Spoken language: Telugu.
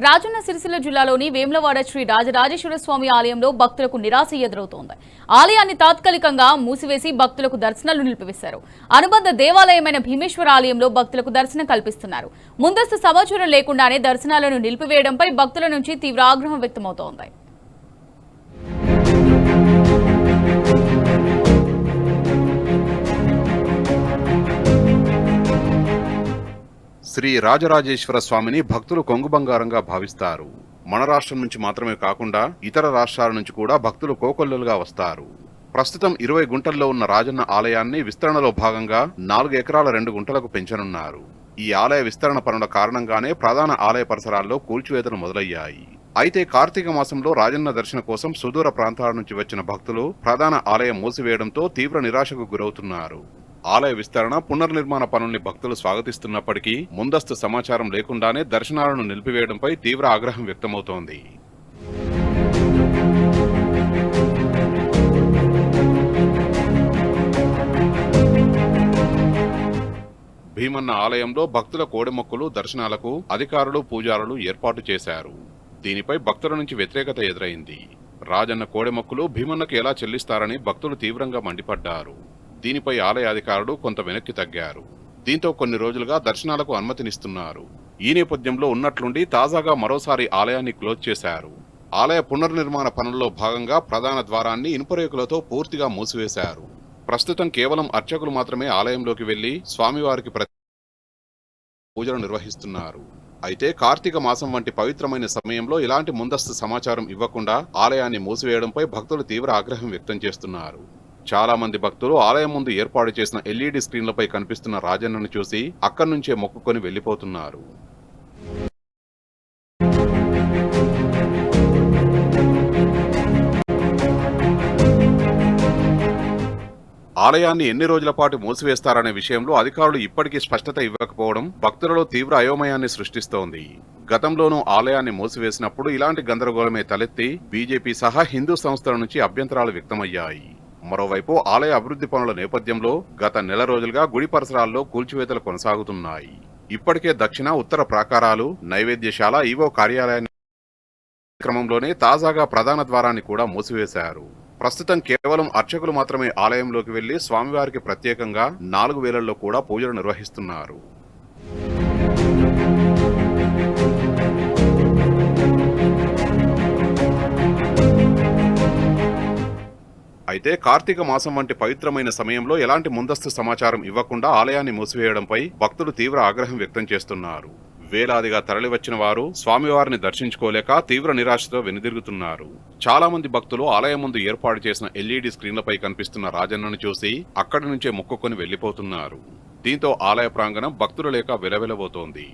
రాజన్న సిరిసిల్ల జిల్లాలోని వేములవాడ శ్రీ రాజరాజేశ్వర స్వామి ఆలయంలో భక్తులకు నిరాశ ఎదురవుతోంది. ఆలయాన్ని తాత్కాలికంగా మూసివేసి భక్తులకు దర్శనాలు నిలిపివేశారు. అనుబంధ దేవాలయమైన భీమేశ్వర ఆలయంలో భక్తులకు దర్శనం కల్పిస్తున్నారు. ముందస్తు సమాచారం లేకుండానే దర్శనాలను నిలిపివేయడంపై భక్తుల నుంచి తీవ్ర ఆగ్రహం వ్యక్తమవుతోంది. శ్రీ రాజరాజేశ్వర స్వామిని భక్తులు కొంగు బంగారంగా భావిస్తారు. మన రాష్ట్రం నుంచి మాత్రమే కాకుండా ఇతర రాష్ట్రాల నుంచి కూడా భక్తులు కోకొల్లులుగా వస్తారు. ప్రస్తుతం 20 గుంటల్లో ఉన్న రాజన్న ఆలయాన్ని విస్తరణలో భాగంగా 4 ఎకరాల 2 గుంటలకు పెంచనున్నారు. ఈ ఆలయ విస్తరణ పనుల కారణంగానే ప్రధాన ఆలయ పరిసరాల్లో కూల్చివేతలు మొదలయ్యాయి. అయితే కార్తీక మాసంలో రాజన్న దర్శన కోసం సుదూర ప్రాంతాల నుంచి వచ్చిన భక్తులు ప్రధాన ఆలయం మూసివేయడంతో తీవ్ర నిరాశకు గురవుతున్నారు. ఆలయ విస్తరణ పునర్నిర్మాణ పనుల్ని భక్తులు స్వాగతిస్తున్నప్పటికీ ముందస్తు సమాచారం లేకుండానే దర్శనాలను నిలిపివేయడంపై తీవ్ర ఆగ్రహం వ్యక్తమవుతోంది. భీమన్న ఆలయంలో భక్తుల కోడెమొక్కులు దర్శనాలకు అధికారులు పూజారులు ఏర్పాటు చేశారు. దీనిపై భక్తుల నుంచి వ్యతిరేకత ఎదురైంది. రాజన్న కోడెమొక్కులు భీమన్నకు ఎలా చెల్లిస్తారని భక్తులు తీవ్రంగా మండిపడ్డారు. దీనిపై ఆలయ అధికారులు కొంత వెనక్కి తగ్గారు. దీంతో కొన్ని రోజులుగా దర్శనాలకు అనుమతినిస్తున్నారు. ఈ నేపథ్యంలో ఉన్నట్లుండి తాజాగా మరోసారి ఆలయాన్ని క్లోజ్ చేశారు. ఆలయ పునర్నిర్మాణ పనుల్లో భాగంగా ప్రధాన ద్వారాన్ని ఇనుపరేకులతో పూర్తిగా మూసివేశారు. ప్రస్తుతం కేవలం అర్చకులు మాత్రమే ఆలయంలోకి వెళ్లి స్వామివారికి పూజలు నిర్వహిస్తున్నారు. అయితే కార్తీక మాసం వంటి పవిత్రమైన సమయంలో ఇలాంటి ముందస్తు సమాచారం ఇవ్వకుండా ఆలయాన్ని మూసివేయడంపై భక్తులు తీవ్ర ఆగ్రహం వ్యక్తం చేస్తున్నారు. చాలా మంది భక్తులు ఆలయం ముందు ఏర్పాటు చేసిన ఎల్ఈడి స్క్రీన్లపై కనిపిస్తున్న రాజన్నను చూసి అక్కడి నుంచే మొక్కుకొని వెళ్లిపోతున్నారు. ఆలయాన్ని ఎన్ని రోజుల పాటు మూసివేస్తారనే విషయంలో అధికారులు ఇప్పటికీ స్పష్టత ఇవ్వకపోవడం భక్తులలో తీవ్ర అయోమయాన్ని సృష్టిస్తోంది. గతంలోనూ ఆలయాన్ని మూసివేసినప్పుడు ఇలాంటి గందరగోళమే తలెత్తి బీజేపీ సహా హిందూ సంస్థల నుంచి అభ్యంతరాలు వ్యక్తమయ్యాయి. మరోవైపు ఆలయ అభివృద్ధి పనుల నేపథ్యంలో గత నెల రోజులుగా గుడి పరిసరాల్లో కూల్చివేతలు కొనసాగుతున్నాయి. ఇప్పటికే దక్షిణ ఉత్తర ప్రాకారాలు నైవేద్యశాల ఈవో కార్యాలయాన్ని క్రమంలోనే తాజాగా ప్రధాన ద్వారాన్ని కూడా మూసివేశారు. ప్రస్తుతం కేవలం అర్చకులు మాత్రమే ఆలయంలోకి వెళ్లి స్వామివారికి ప్రత్యేకంగా 4 వేళల్లో కూడా పూజలు నిర్వహిస్తున్నారు. అయితే కార్తీక మాసం వంటి పవిత్రమైన సమయంలో ఎలాంటి ముందస్తు సమాచారం ఇవ్వకుండా ఆలయాన్ని మూసివేయడంపై భక్తులు తీవ్ర ఆగ్రహం వ్యక్తం చేస్తున్నారు. వేలాదిగా తరలివచ్చిన వారు స్వామివారిని దర్శించుకోలేక తీవ్ర నిరాశతో వెనుదిరుగుతున్నారు. చాలా మంది భక్తులు ఆలయం ముందు ఏర్పాటు చేసిన ఎల్ఈడి స్క్రీన్లపై కనిపిస్తున్న రాజన్నను చూసి అక్కడి నుంచే మొక్కుకొని వెళ్లిపోతున్నారు. దీంతో ఆలయ ప్రాంగణం భక్తులు లేక విలవిలబోతోంది.